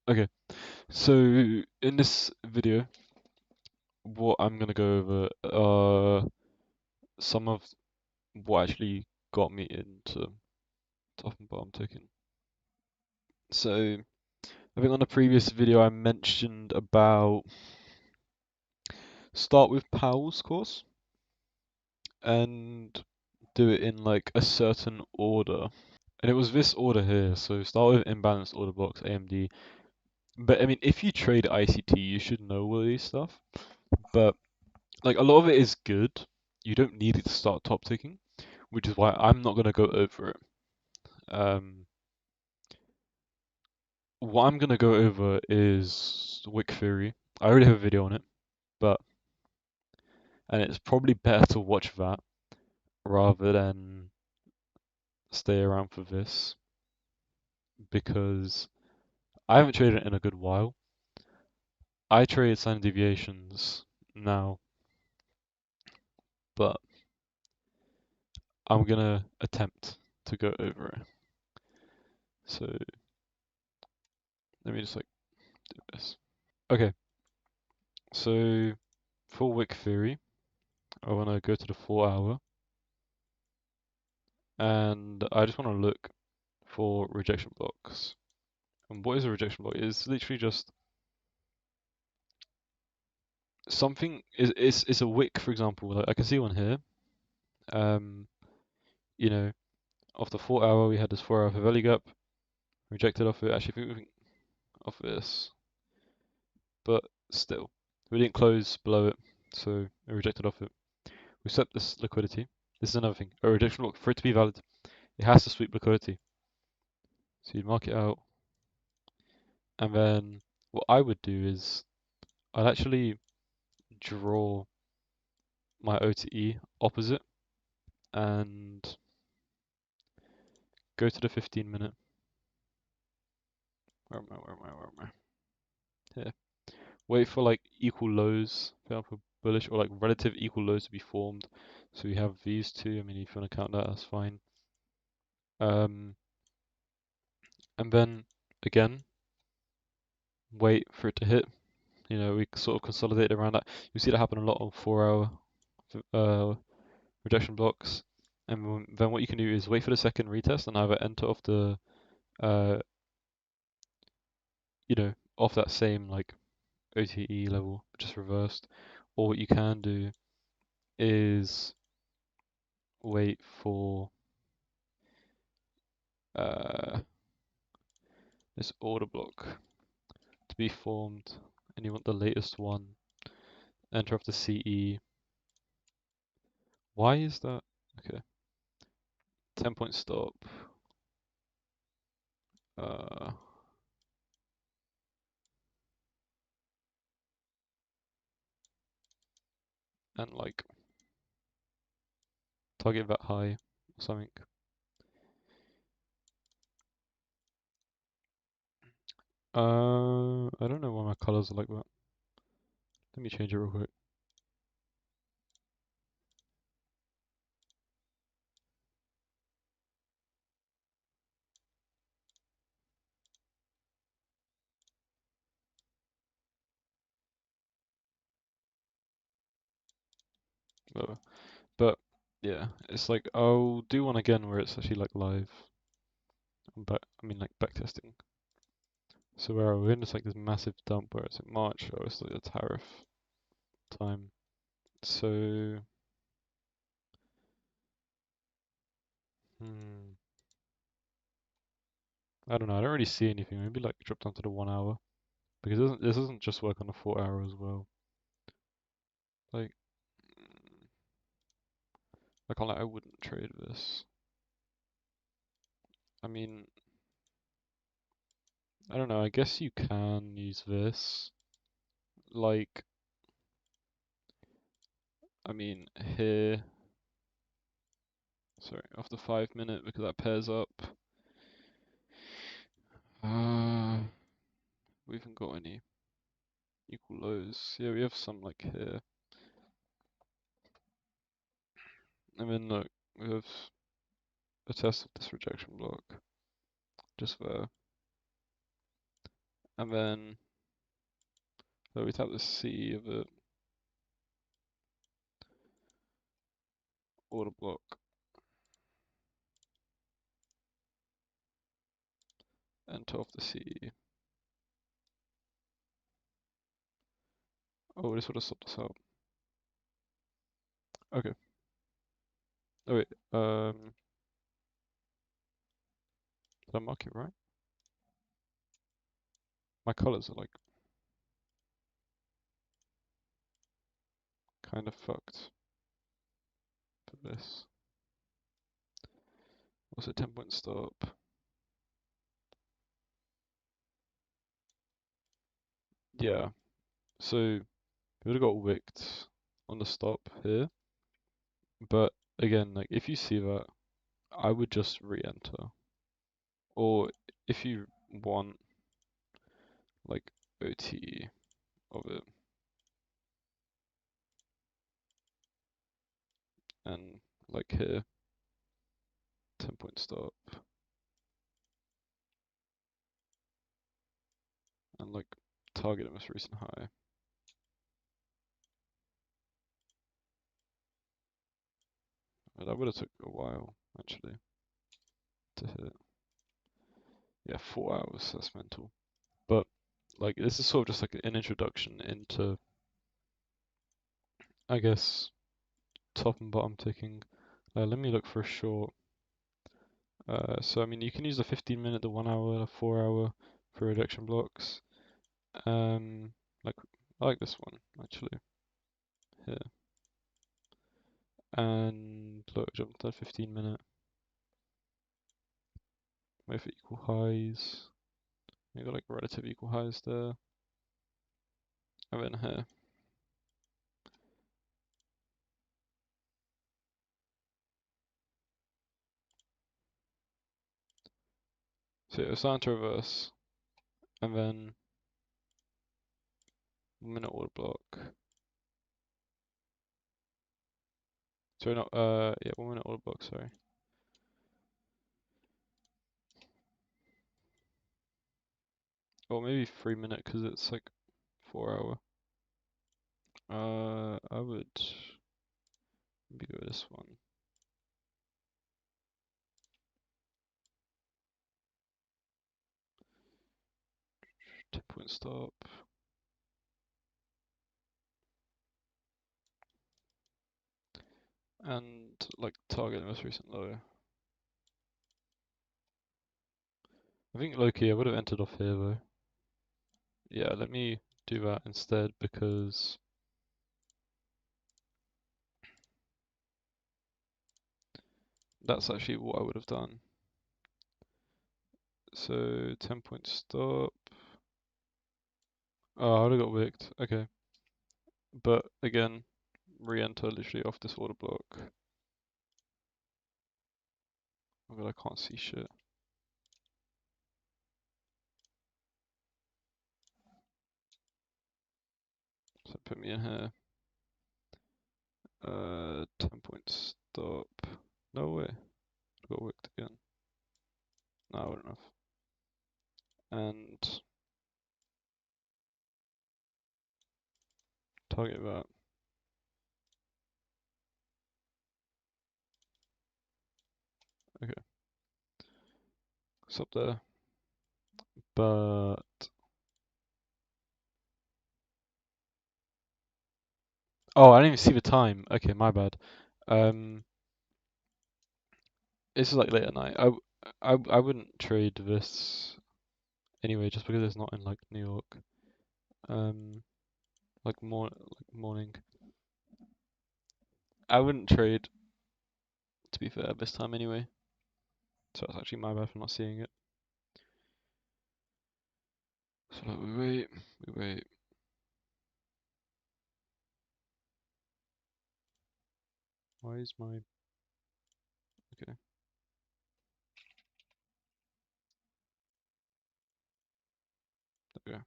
Okay, so in this video, what I'm gonna go over are some of what actually got me into top and bottom ticking. So I think on the previous video I mentioned about start with Powell's course and do it in like a certain order. And it was this order here. So start with imbalanced order blocks, AMD. But I mean, if you trade ICT, you should know all these stuff. But like a lot of it is good. You don't need it to start top ticking, which is why I'm not gonna go over it. Um, what I'm gonna go over is wick theory. I already have a video on it, but and it's probably better to watch that rather than stay around for this because I haven't traded it in a good while. I trade standard deviations now, but I'm gonna attempt to go over it. So let me just like do this. Okay, so for wick theory, I want to go to the 4 hour and I just want to look for rejection blocks. And what is a rejection block? It's literally just something is a wick, for example. Like I can see one here. Um, you know, off the 4 hour, we had this 4 hour Favelli gap, rejected off it. Actually, I think we think off this, but still, we didn't close below it, so it rejected off it. We swept this liquidity. This is another thing. A rejection block, for it to be valid, it has to sweep liquidity. So you'd mark it out, and then what I would do is I'd actually draw my OTE opposite and go to the 15-minute. Where am I? Where am I? Where am I? Here. Wait for like equal lows, for bullish or like relative equal lows to be formed. So we have these two. I mean, if you want to count that, that's fine. Um, and then again, wait for it to hit. You know, we sort of consolidate around that. You see that happen a lot on 4 hour rejection blocks. And then what you can do is wait for the second retest and either enter off the, uh, off that same like OTE level, just reversed. Or what you can do is wait for this order block to be formed, and you want the latest one. Enter off the CE. Why is that? Okay. 10-point stop. Uh, and like target that high or something. I don't know why my colors are like that. Let me change it real quick. Whatever. But yeah, it's like I'll do one again where it's actually like live. I mean like backtesting. So where we're in just like this massive dump where it's like March, or it's like the tariff time. So I don't know. I don't really see anything. Maybe like drop down to the 1 hour because this doesn't just work on the 4 hour as well. Like I can't like I wouldn't trade this. I mean, I don't know. I guess you can use this. Like, I mean here. Sorry, off the 5 minute because that pairs up. We haven't got any equal lows. Yeah, we have some like here. And then look, we have a test of this rejection block just there. And then so we tap the C of it, order block, enter off the C. Oh, this would have stopped us out. Okay. Oh wait, did I mark it right? My colors are like kind of fucked for this. Also 10-point stop. Yeah, so we would have got wicked on the stop here, but again, like if you see that, I would just re-enter. Or if you want like OT of it and like here, 10-point stop and like target the most recent high. That would have took a while actually to hit. Yeah, 4 hours, that's mental. But like this is sort of just like an introduction into, I guess, top and bottom ticking. Let me look for a short. So I mean, you can use the 15-minute, the 1 hour, the 4 hour for rejection blocks. Like I like this one actually here. And look, jump to 15-minute. Wait for equal highs. You got like relative equal highs there. And then here. So it's starting to reverse, and then 1 minute order block. Sorry, not yeah, 1 minute order block. Sorry. Or maybe 3 minute because it's like 4 hour. I would maybe go with this one. 10-point stop. And like target the most recent low. I think low key I would have entered off here though. Yeah, let me do that instead because that's actually what I would have done. So 10-point stop. Oh, I would have got wicked. Okay. But again, re-enter literally off this order block. Oh god, I can't see shit. So put me in here. 10-point stop. No way. I got wicked again. No, I wouldn't have. And target that. Okay. Stop there. But oh, I didn't even see the time. Okay, my bad. Um, this is like late at night. I wouldn't trade this anyway, just because it's not in like New York. Like morning. I wouldn't trade, to be fair, this time anyway. So that's actually my bad for not seeing it. So like, we wait. Why is my okay? There we go.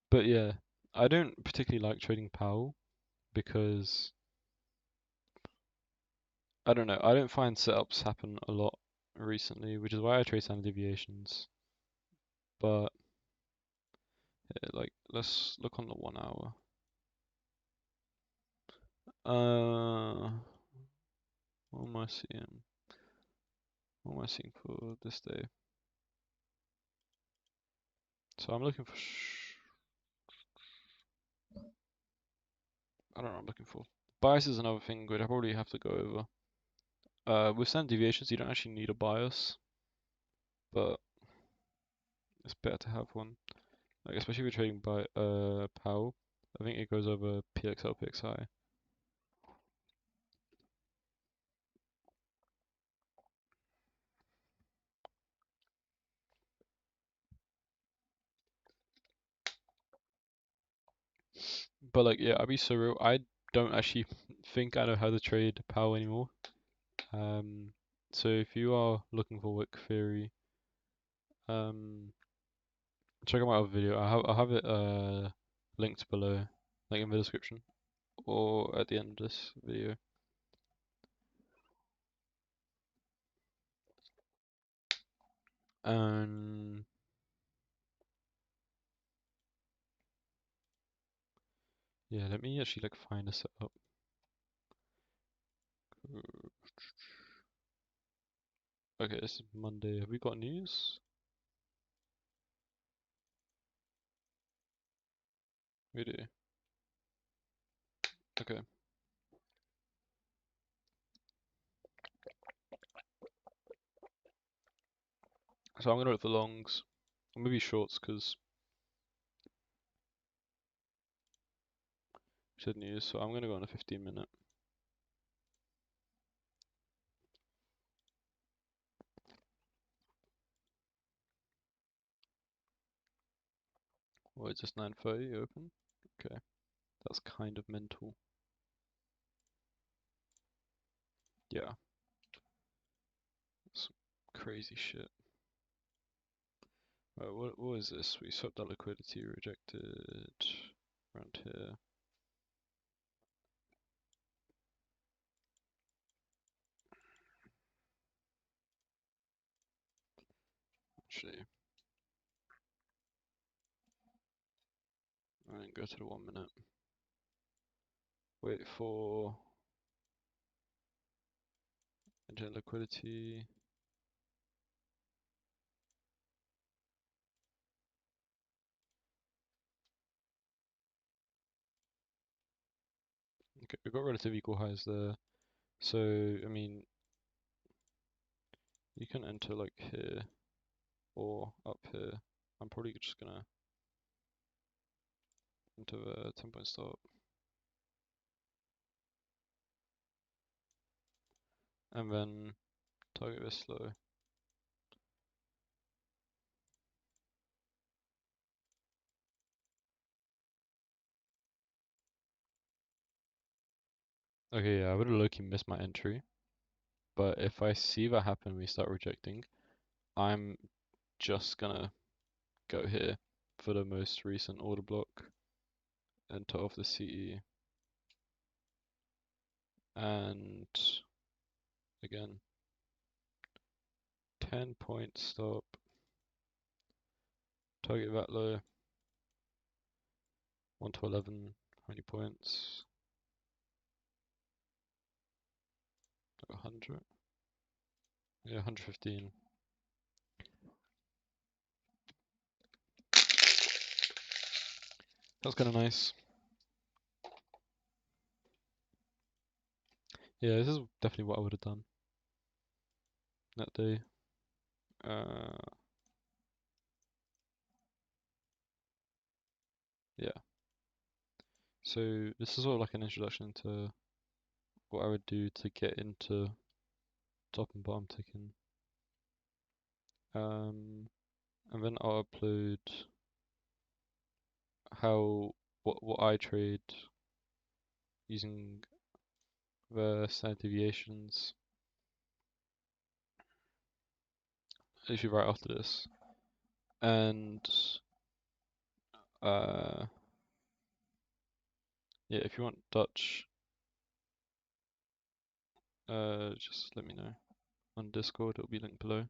But yeah, I don't particularly like trading Powell because I don't know. I don't find setups happen a lot recently, which is why I trade standard deviations. But yeah, like, let's look on the 1 hour. What am I seeing? What am I seeing for this day? So I'm looking for. I don't know what I'm looking for. Bias is another thing which I probably have to go over. With standard deviations, you don't actually need a bias, but it's better to have one. Like especially if you're trading by POW, I think it goes over PXL, PXI. But like, yeah, I'll be so real. I don't actually think I know how to trade POW anymore. So if you are looking for wick theory, um, check out my other video. I'll have it linked below, like in the description or at the end of this video. And yeah, let me actually like find a setup. Okay, this is Monday. Have we got news? We do. Okay. So I'm gonna look for longs, or maybe shorts, because we said news. So I'm gonna go on a 15-minute. Or it's just 9:30 open. Okay, that's kind of mental. Yeah, that's crazy shit. Right, what is this? We swept that liquidity, rejected around here. Actually, I didn't go to the 1 minute. Wait for engine liquidity. Okay, we've got relative equal highs there. So, I mean, you can enter like here or up here. I'm probably just gonna enter the 10-point stop. And then target this low. Okay, yeah, I would have low-key missed my entry. But if I see that happen and we start rejecting, I'm just gonna go here for the most recent order block, enter off the CE, and again, 10-point stop, target that low, 1 to 11, how many points? 100? Yeah, 115. That's kind of nice. Yeah, this is definitely what I would have done that day. Yeah. So this is sort of like an introduction to what I would do to get into top and bottom ticking. And then I'll upload what I trade using the standard deviations. Literally right after this. And yeah, if you want Dutch, just let me know on Discord. It'll be linked below.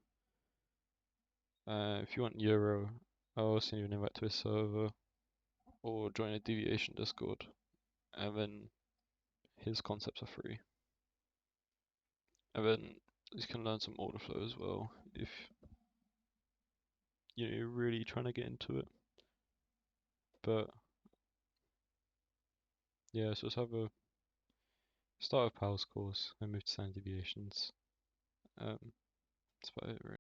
If you want Euro, I'll send you an invite to his server or join a deviation Discord, and then his concepts are free. And then you can learn some order flow as well if you're really trying to get into it. But yeah, so let's have a start of Powell's course and move to standard deviations. That's about it, really.